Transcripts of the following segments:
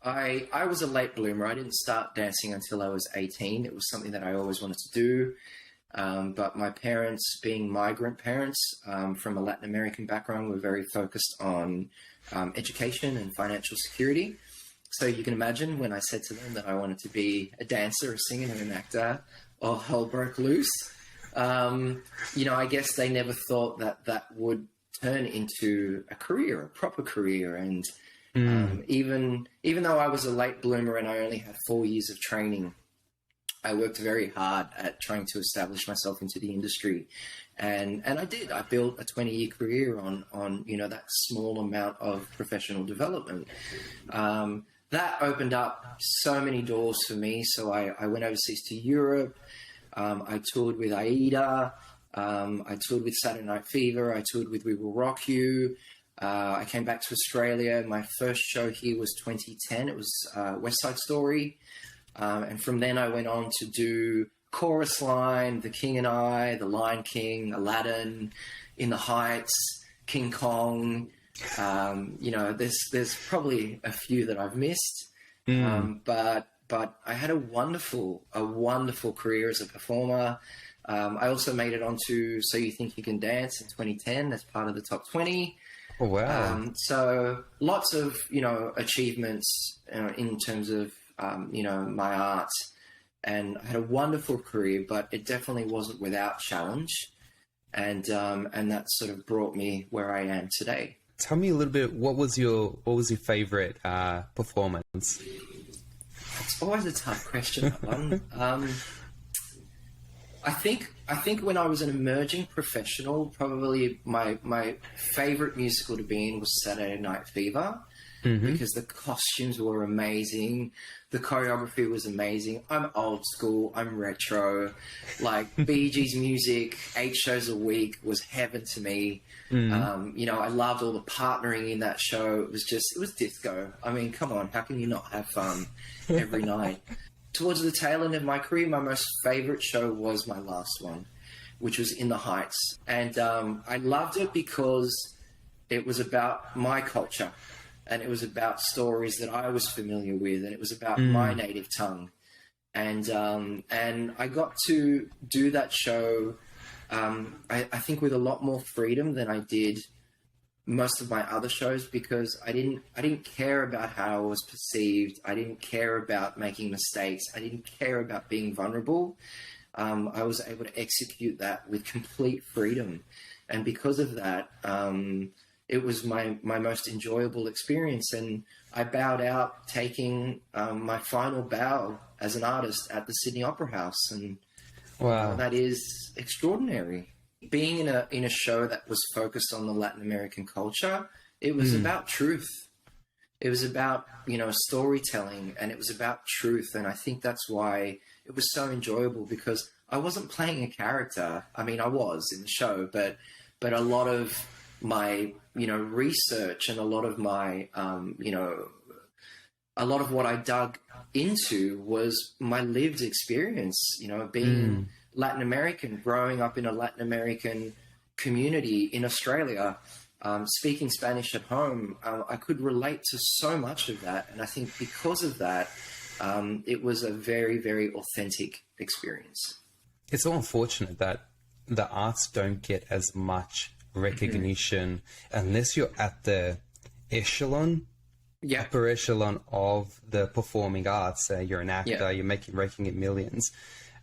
I was a late bloomer. I didn't start dancing until I was 18. It was something that I always wanted to do. But my parents, being migrant parents from a Latin American background, were very focused on education and financial security. So you can imagine when I said to them that I wanted to be a dancer, a singer, and an actor, all hell broke loose. I guess they never thought that that would turn into a career, a proper career. And even though I was a late bloomer and I only had 4 years of training, I worked very hard at trying to establish myself into the industry. And I did. I built a 20-year career on that small amount of professional development. That opened up so many doors for me. So I went overseas to Europe. I toured with Aida. I toured with Saturday Night Fever. I toured with We Will Rock You. I came back to Australia. My first show here was 2010. It was West Side Story. And from then I went on to do Chorus Line, The King and I, The Lion King, Aladdin, In the Heights, King Kong. There's probably a few that I've missed. But I had a wonderful career as a performer. I also made it onto So You Think You Can Dance in 2010 as part of the top 20. Oh, wow. So lots of, achievements in terms of, my art. And I had a wonderful career, but it definitely wasn't without challenge. And that sort of brought me where I am today. Tell me a little bit, what was your favorite performance? It's always a tough question, that one. I think when I was an emerging professional, probably my favorite musical to be in was Saturday Night Fever, because the costumes were amazing, the choreography was amazing. I'm old school, I'm retro, like Bee Gees music, 8 shows a week was heaven to me. I loved all the partnering in that show. It was disco. I mean, come on, how can you not have fun every night? Towards the tail end of my career, my most favorite show was my last one, which was In the Heights. And I loved it because it was about my culture, and it was about stories that I was familiar with, and it was about my native tongue. And I got to do that show, I think, with a lot more freedom than I did most of my other shows, because I didn't care about how I was perceived. I didn't care about making mistakes. I didn't care about being vulnerable. I was able to execute that with complete freedom. And because of that, it was my most enjoyable experience. And I bowed out taking my final bow as an artist at the Sydney Opera House. And wow, that is extraordinary. Being in a show that was focused on the Latin American culture, it was about truth. It was about, storytelling, and it was about truth. And I think that's why it was so enjoyable, because I wasn't playing a character. I mean, I was in the show, but a lot of my, research and a lot of my, a lot of what I dug into was my lived experience, being Latin American, growing up in a Latin American community in Australia, speaking Spanish at home. I could relate to so much of that. And I think because of that, it was a very, very authentic experience. It's so unfortunate that the arts don't get as much recognition unless you're at the upper echelon of the performing arts. You're an actor, you're raking in millions.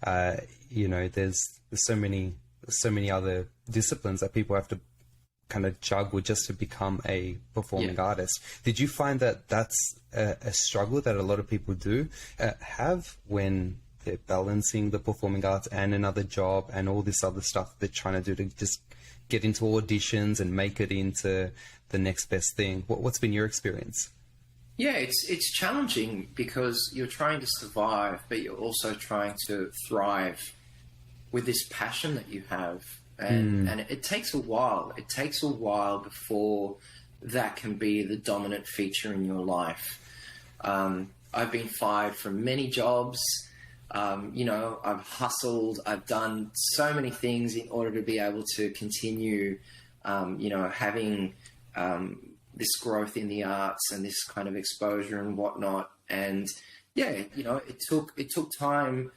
There's so many other disciplines that people have to kind of juggle just to become a performing artist. Did you find that that's a struggle that a lot of people do have when they're balancing the performing arts and another job and all this other stuff they're trying to do to just get into auditions and make it into the next best thing? What's been your experience? Yeah, it's challenging because you're trying to survive, but you're also trying to thrive with this passion that you have. And it takes a while. It takes a while before that can be the dominant feature in your life. I've been fired from many jobs. I've hustled. I've done so many things in order to be able to continue, having this growth in the arts and this kind of exposure and whatnot. And yeah, you know, it took time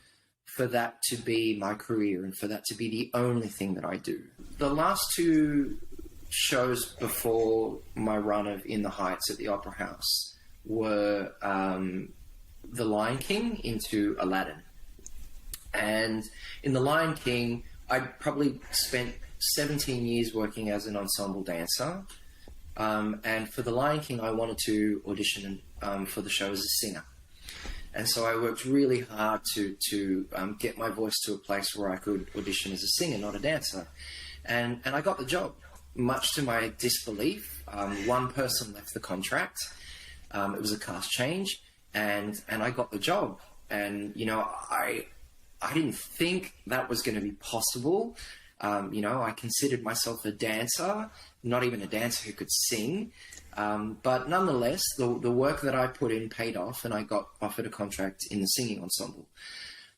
for that to be my career and for that to be the only thing that I do. The last two shows before my run of In the Heights at the Opera House were The Lion King into Aladdin. And in The Lion King, I probably spent 17 years working as an ensemble dancer. And for The Lion King, I wanted to audition for the show as a singer. And so I worked really hard to get my voice to a place where I could audition as a singer, not a dancer. And I got the job, much to my disbelief. One person left the contract. It was a cast change, and I got the job. And, you know, I didn't think that was going to be possible. You know, I considered myself a dancer, not even a dancer who could sing. But nonetheless, the work that I put in paid off, and I got offered a contract in the singing ensemble.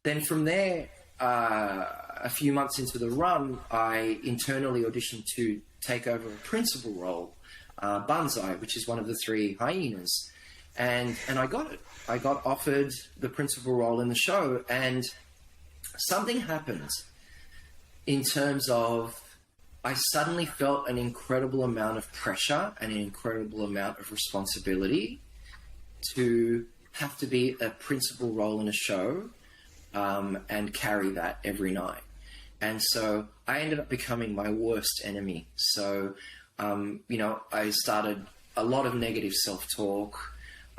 Then from there, a few months into the run, I internally auditioned to take over a principal role, Banzai, which is one of the three hyenas. And I got it. I got offered the principal role in the show, and something happened in terms of I suddenly felt an incredible amount of pressure and an incredible amount of responsibility to have to be a principal role in a show and carry that every night. And so I ended up becoming my worst enemy. So, you know, I started a lot of negative self-talk,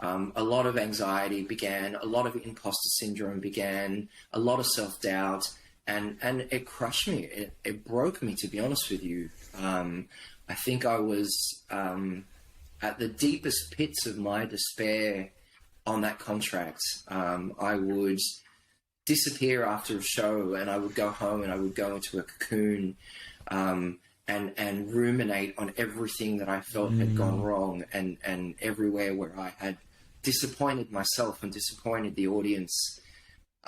a lot of anxiety began, a lot of imposter syndrome began, a lot of self-doubt. And it crushed me. It broke me, to be honest with you. I think I was at the deepest pits of my despair on that contract. I would disappear after a show, and I would go home and I would go into a cocoon and ruminate on everything that I felt had gone wrong, and everywhere where I had disappointed myself and disappointed the audience.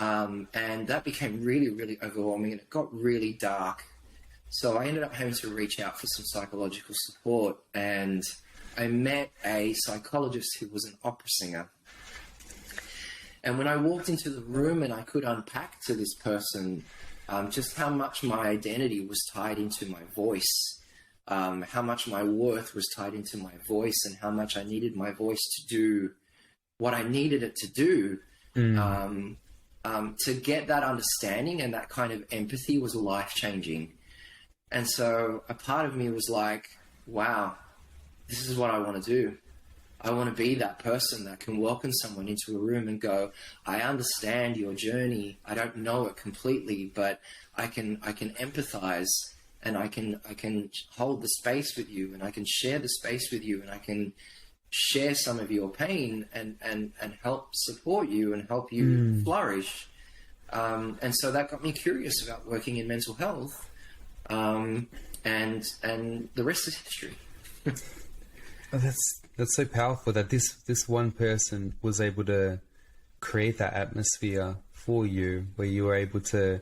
And that became really, really overwhelming, and it got really dark. So I ended up having to reach out for some psychological support, and I met a psychologist who was an opera singer. And when I walked into the room and I could unpack to this person just how much my identity was tied into my voice, how much my worth was tied into my voice, and how much I needed my voice to do what I needed it to do, to get that understanding and that kind of empathy was life-changing. And so a part of me was like, wow, this is what I want to do. I want to be that person that can welcome someone into a room and go, I understand your journey. I don't know it completely, but I can empathize, and I can hold the space with you, and I can share the space with you, and I can share some of your pain and help support you and help you flourish. And so that got me curious about working in mental health, and the rest is history. That's so powerful that this one person was able to create that atmosphere for you, where you were able to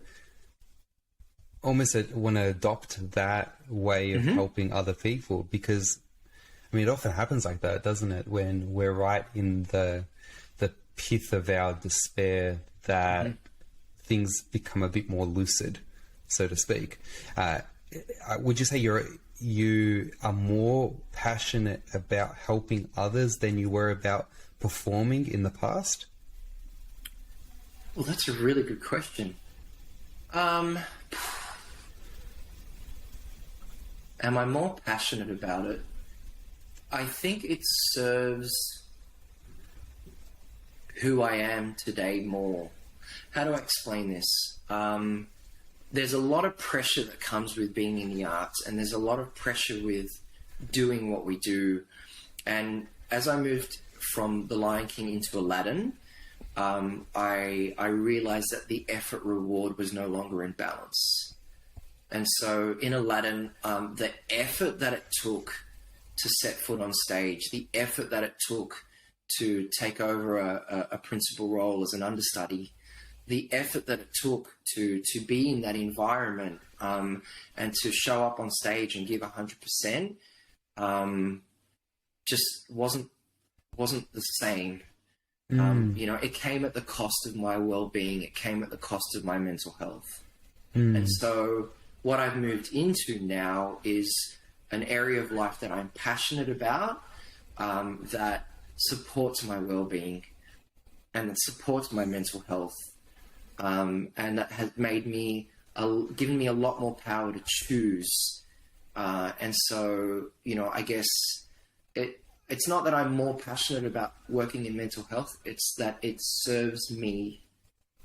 almost want to adopt that way of helping other people. Because I mean, it often happens like that, doesn't it? When we're right in the pith of our despair, that things become a bit more lucid, so to speak. Would you say you are more passionate about helping others than you were about performing in the past? Well, that's a really good question. Am I more passionate about it? I think it serves who I am today more. How do I explain this? There's a lot of pressure that comes with being in the arts, and there's a lot of pressure with doing what we do. And as I moved from The Lion King into Aladdin, I realized that the effort reward was no longer in balance. And so in Aladdin, the effort that it took to set foot on stage, the effort that it took to take over a principal role as an understudy, the effort that it took to be in that environment and to show up on stage and give 100%, just wasn't the same. You know, it came at the cost of my well-being. It came at the cost of my mental health. And so what I've moved into now is an area of life that I'm passionate about, that supports my well-being and that supports my mental health, and that has made me, given me a lot more power to choose. And so, you know, I guess it's not that I'm more passionate about working in mental health, it's that it serves me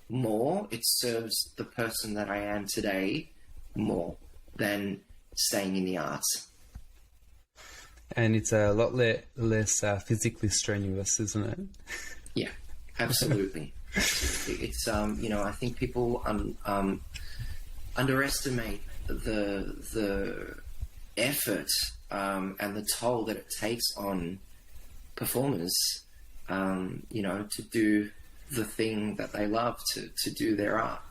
more, it serves the person that I am today more than staying in the arts. And it's a lot less physically strenuous, isn't it? Yeah, absolutely. Absolutely. It's, you know, I think people underestimate the effort and the toll that it takes on performers, you know, to do the thing that they love, to do their art.